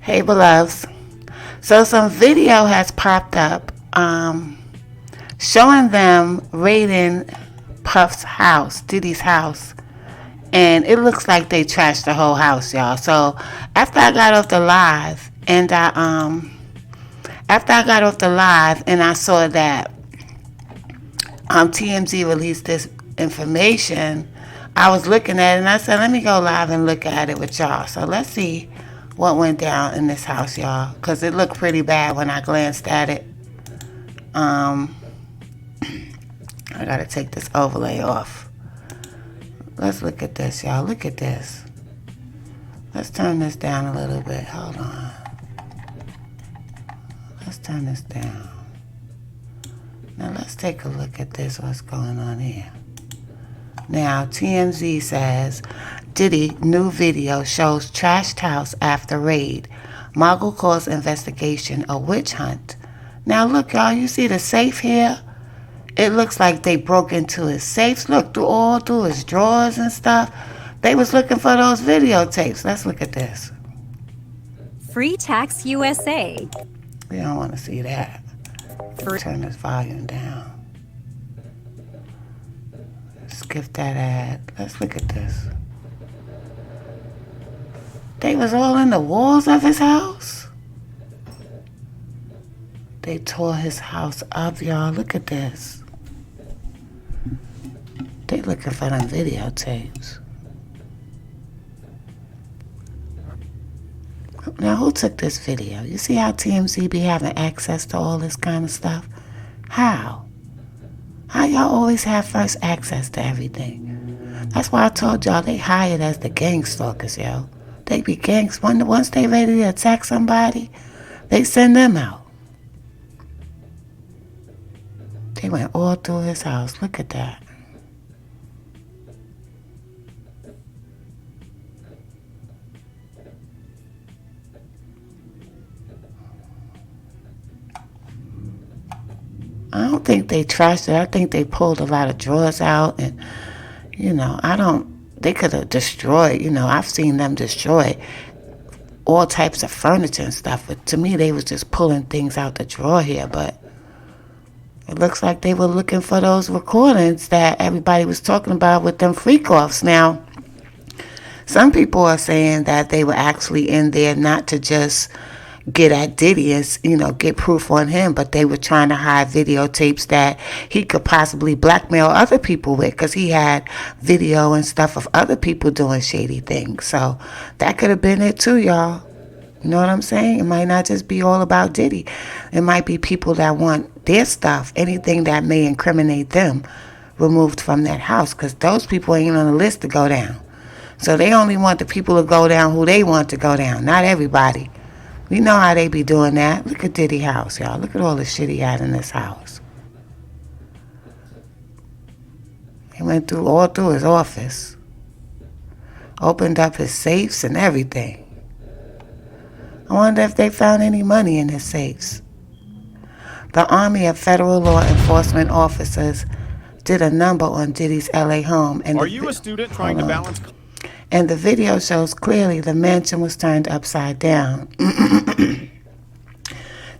Hey, beloveds. So some video has popped up showing them raiding Puff's house, Diddy's house. And it looks like they trashed the whole house, y'all. So after I got off the live and I saw that TMZ released this information, I was looking at it and I said, let me go live and look at it with y'all. So let's see what went down in this house, y'all, because it looked pretty bad when I glanced at it. I gotta take this overlay off. Let's look at this, y'all. Look at this. Let's turn this down a little bit. Hold on. Let's turn this down. Now let's take a look at this, what's going on here. Now, TMZ says, Diddy new video shows trashed house after raid. Mogul calls investigation a witch hunt. Now look, y'all, you see the safe here? It looks like they broke into his safes. Look, through his drawers and stuff. They was looking for those videotapes. Let's look at this. Free Tax USA. We don't want to see that. Turn this volume down. Skip that ad. Let's look at this. They was all in the walls of his house. They tore his house up, y'all. Look at this. They looking for them videotapes. Now, who took this video? You see how TMZ be having access to all this kind of stuff? How? How y'all always have first access to everything? That's why I told y'all they hired as the gang stalkers, yo. They be gangs. Once they ready to attack somebody, they send them out. They went all through his house. Look at that. I don't think they trashed it. I think they pulled a lot of drawers out and, they could have destroyed, I've seen them destroy all types of furniture and stuff. But to me, they was just pulling things out the drawer here. But it looks like they were looking for those recordings that everybody was talking about with them freak-offs. Now, some people are saying that they were actually in there not to just get at Diddy and, get proof on him, but they were trying to hide videotapes that he could possibly blackmail other people with, because he had video and stuff of other people doing shady things. So that could have been it too, y'all. You know what I'm saying? It might not just be all about Diddy. It might be people that want their stuff, anything that may incriminate them, removed from that house, because those people ain't on the list to go down. So they only want the people to go down who they want to go down, not everybody. We know how they be doing that. Look at Diddy house, y'all. Look at all the shit he had in this house. He went all through his office. Opened up his safes and everything. I wonder if they found any money in his safes. The Army of Federal Law Enforcement Officers did a number on Diddy's LA home. And are you a student trying to balance? And the video shows clearly the mansion was turned upside down.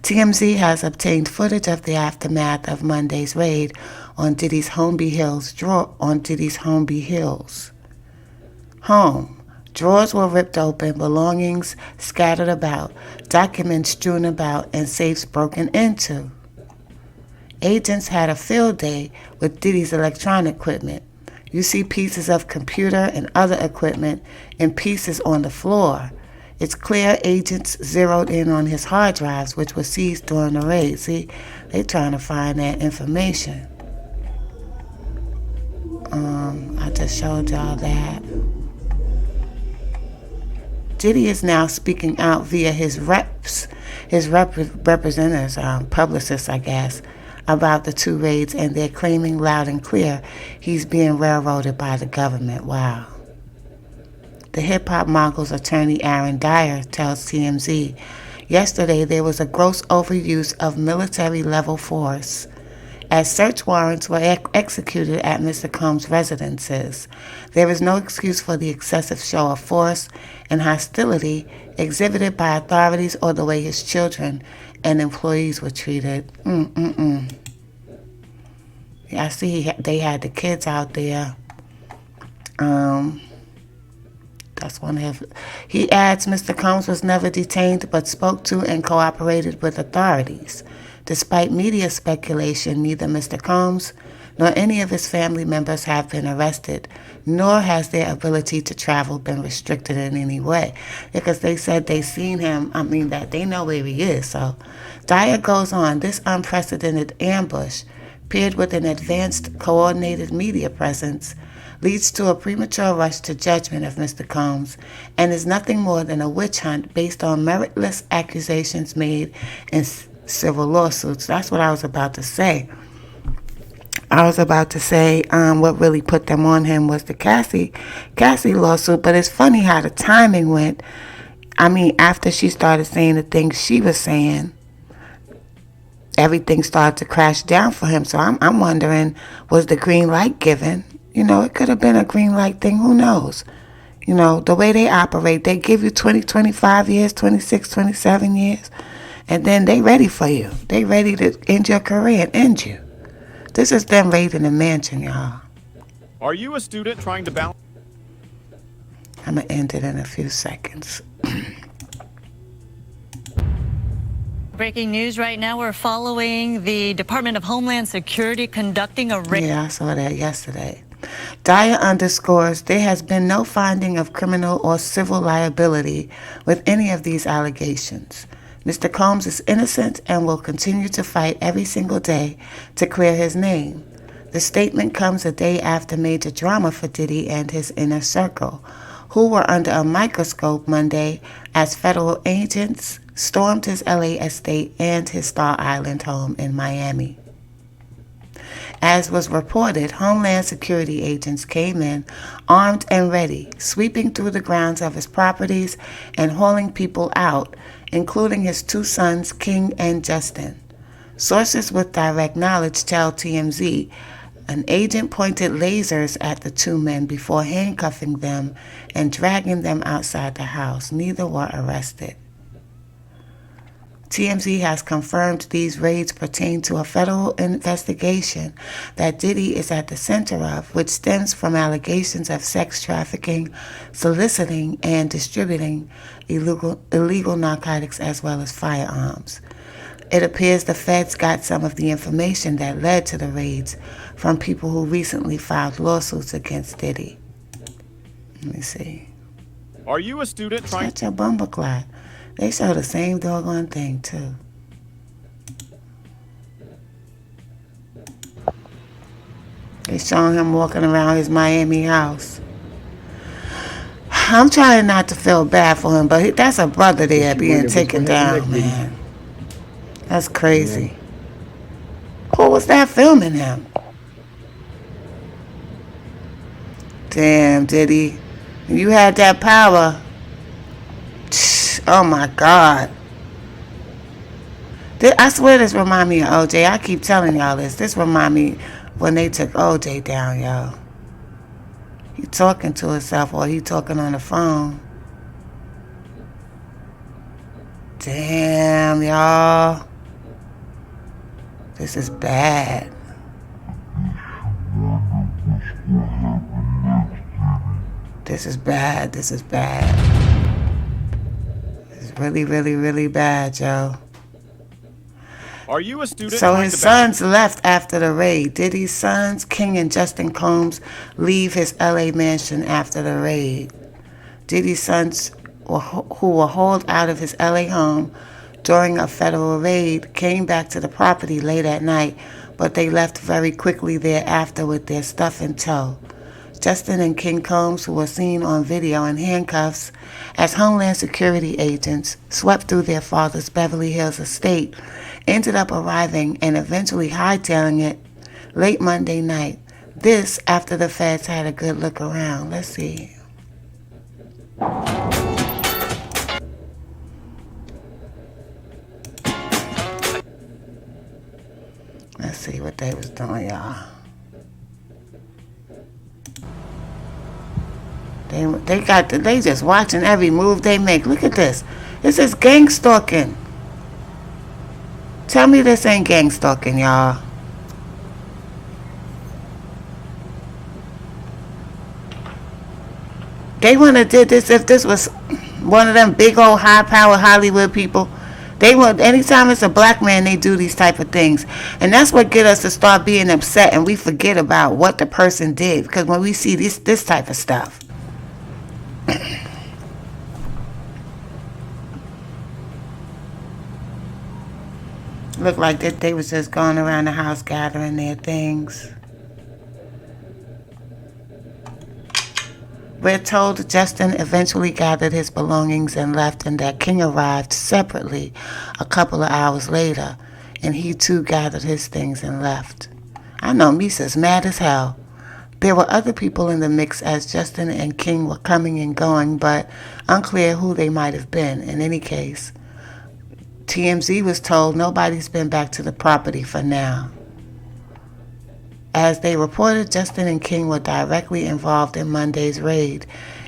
TMZ has obtained footage of the aftermath of Monday's raid on Diddy's Holmby Hills home. Drawers were ripped open, belongings scattered about, documents strewn about, and safes broken into. Agents had a field day with Diddy's electronic equipment. You see pieces of computer and other equipment and pieces on the floor. It's clear agents zeroed in on his hard drives, which were seized during the raid. See, they trying to find that information. I just showed y'all that. Diddy is now speaking out via his representatives, publicists, I guess, about the two raids, and they're claiming loud and clear he's being railroaded by the government. Wow. The hip-hop mogul's attorney, Aaron Dyer, tells TMZ, yesterday there was a gross overuse of military-level force as search warrants were executed at Mr. Combs' residences. There is no excuse for the excessive show of force and hostility exhibited by authorities or the way his children and employees were treated. Yeah, I see they had the kids out there. That's one of his. He adds Mr. Combs was never detained but spoke to and cooperated with authorities. Despite media speculation, neither Mr. Combs nor any of his family members have been arrested, nor has their ability to travel been restricted in any way. Because they said they seen him, that they know where he is. So Dyer goes on, this unprecedented ambush, paired with an advanced, coordinated media presence, leads to a premature rush to judgment of Mr. Combs and is nothing more than a witch hunt based on meritless accusations made in civil lawsuits. That's what I was about to say. What really put them on him was the Cassie lawsuit, but it's funny how the timing went. After she started saying the things she was saying, everything started to crash down for him. So I'm wondering, was the green light given? It could have been a green light thing. Who knows? The way they operate, they give you 20, 25 years, 26, 27 years, and then they ready for you. They ready to end your career and end you. This is them raiding the mansion, y'all. Are you a student trying to balance? I'm going to end it in a few seconds. Breaking news right now, we're following the Department of Homeland Security conducting a raid. Yeah, I saw that yesterday. Dyer underscores there has been no finding of criminal or civil liability with any of these allegations. Mr. Combs is innocent and will continue to fight every single day to clear his name. The statement comes a day after major drama for Diddy and his inner circle, who were under a microscope Monday as federal agents stormed his LA estate and his Star Island home in Miami. As was reported, Homeland Security agents came in armed and ready, sweeping through the grounds of his properties and hauling people out, including his two sons, King and Justin. Sources with direct knowledge tell TMZ an agent pointed lasers at the two men before handcuffing them and dragging them outside the house. Neither were arrested. TMZ has confirmed these raids pertain to a federal investigation that Diddy is at the center of, which stems from allegations of sex trafficking, soliciting, and distributing illegal narcotics as well as firearms. It appears the feds got some of the information that led to the raids from people who recently filed lawsuits against Diddy. Let me see. Are you a student trying? Shut your bumbleclot. They show the same doggone thing, too. They showing him walking around his Miami house. I'm trying not to feel bad for him, but that's a brother there being taken down, man. That's crazy. Who was that filming him? Damn, Diddy. You had that power. Oh my God. I swear this remind me of OJ. I keep telling y'all this. This remind me when they took OJ down, y'all. He talking to himself or he talking on the phone. Damn, y'all. This is bad. This is bad. This is bad. Really, really, really bad, Joe. Are you a student? So his sons left after the raid. Diddy's sons, King and Justin Combs, leave his LA mansion after the raid. Diddy's sons, who were hauled out of his LA home during a federal raid, came back to the property late at night, but they left very quickly thereafter with their stuff in tow. Justin and King Combs, who were seen on video in handcuffs as Homeland Security agents swept through their father's Beverly Hills estate, ended up arriving and eventually hightailing it late Monday night. This after the feds had a good look around. Let's see. Let's see exactly what they was doing, y'all. They just watching every move they make. Look at this. This is gang stalking. Tell me this ain't gang stalking, y'all. They wouldn't have did this if this was one of them big old high power Hollywood people. They want anytime it's a black man, they do these type of things, and that's what get us to start being upset, and we forget about what the person did because when we see this type of stuff. Looked like that they was just going around the house gathering their things. We're told Justin eventually gathered his belongings and left, and that King arrived separately a couple of hours later, and he too gathered his things and left. I know Misa's mad as hell. There were other people in the mix as Justin and King were coming and going, but unclear who they might have been. In any case, TMZ was told nobody's been back to the property for now. As they reported, Justin and King were directly involved in Monday's raid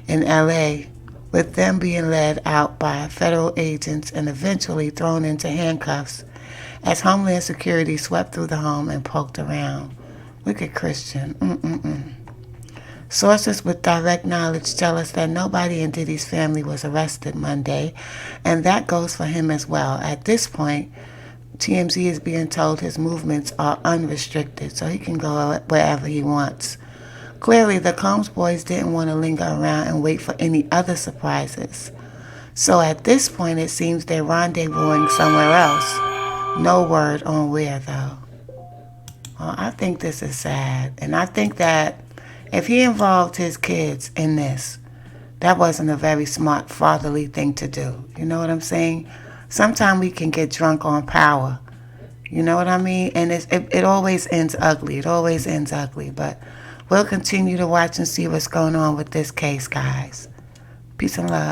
in LA, with them being led out by federal agents and eventually thrown into handcuffs as Homeland Security swept through the home and poked around. Look at Christian. Sources with direct knowledge tell us that nobody in Diddy's family was arrested Monday, and that goes for him as well. At this point, TMZ is being told his movements are unrestricted, so he can go wherever he wants. Clearly, the Combs boys didn't want to linger around and wait for any other surprises. So at this point, it seems they're rendezvousing somewhere else. No word on where, though. Well, I think this is sad, and I think that if he involved his kids in this, that wasn't a very smart fatherly thing to do. You know what I'm saying? Sometimes we can get drunk on power. You know what I mean? And it always ends ugly. It always ends ugly. But we'll continue to watch and see what's going on with this case, guys. Peace and love.